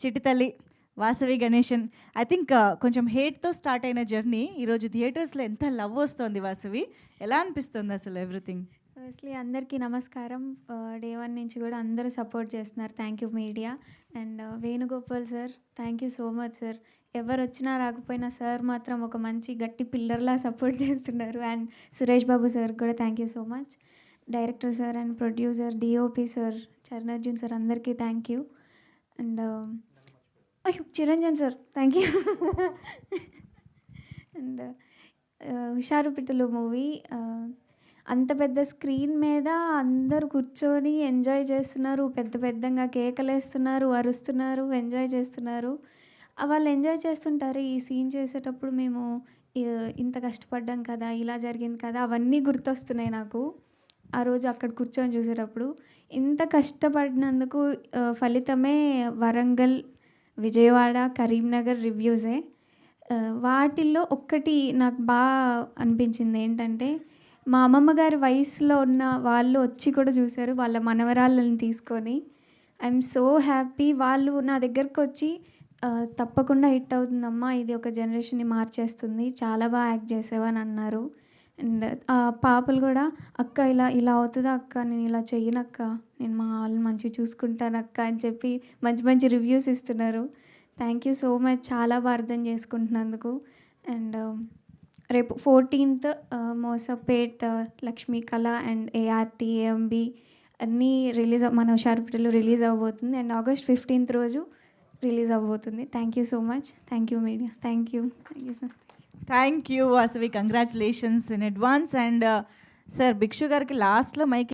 చిట్టితల్లి, Vasavi Ganesan. I think కొంచెం హేట్‌తో start అయిన journey ఈరోజు థియేటర్స్‌లో ఎంత లవ్ వస్తోంది వాసవి. ఎలా అనిపిస్తుంది అసలు ఎవ్రీథింగ్? ఫస్ట్లీ అందరికీ నమస్కారం. డే 1 నుంచి కూడా అందరూ సపోర్ట్ చేస్తున్నారు. Thank you media. And Venugopal sir, thank you so much sir. ఎవరొచ్చినా రాకపోయినా సార్ మాత్రం ఒక మంచి గట్టి పిల్లర్‌లా సపోర్ట్ చేస్తున్నారు. అండ్ సురేష్ బాబు సార్ కూడా thank you so much. Director sir and producer, DOP sir, Charanarjun sir అందరికీ థ్యాంక్ యూ. అండ్ అయ్యో! Chiranjan sir thank you. And Hushaaru Pittalu movie అంత పెద్ద స్క్రీన్ మీద అందరూ కూర్చొని ఎంజాయ్ చేస్తున్నారు. పెద్ద పెద్దంగా కేకలేస్తున్నారు, అరుస్తున్నారు, ఎంజాయ్ చేస్తున్నారు. వాళ్ళు ఎంజాయ్ చేస్తుంటారు. ఈ సీన్ చేసేటప్పుడు మేము ఇంత కష్టపడ్డాం కదా, ఇలా జరిగింది కదా, అవన్నీ గుర్తొస్తున్నాయి నాకు. ఆ రోజు అక్కడ కూర్చొని చూసేటప్పుడు ఇంత కష్టపడినందుకు ఫలితమే వరంగల్, విజయవాడ, కరీంనగర్ రివ్యూసే. వాటిల్లో ఒక్కటి నాకు అనిపించింది ఏంటంటే, మా అమ్మమ్మ గారి వయసులో ఉన్న వాళ్ళు వచ్చి కూడా చూశారు వాళ్ళ మనవరాళ్ళని తీసుకొని. I'm so happy. వాళ్ళు నా దగ్గరకు వచ్చి తప్పకుండా హిట్ అవుతుందమ్మా, ఇది ఒక జనరేషన్ని మార్చేస్తుంది, చాలా బాగా యాక్ట్ చేసావు అని అన్నారు. అండ్ ఆ పాపలు కూడా అక్క ఇలా ఇలా అవుతుందా అక్క, నేను ఇలా చెయ్యనక్క, నేను మా వాళ్ళని మంచిగా చూసుకుంటాను అక్క అని చెప్పి మంచి మంచి రివ్యూస్ ఇస్తున్నారు. థ్యాంక్ యూ సో మచ్ చాలా బాగా అర్థం చేసుకుంటున్నందుకు. అండ్ రేపు 14th మోసపేట్, లక్ష్మీ కళ అండ్ ఏఆర్టీ, ఏఎంబి అన్నీ మన హుషారుపేటలో రిలీజ్ అవ్వబోతుంది. అండ్ August 15th రోజు రిలీజ్ అవ్వబోతుంది. Thank you so much. Thank you media. Thank you sir. Thank you Vasavi. Congratulations in advance. And sir Bhikshu గారికి లాస్ట్‌లో మైక్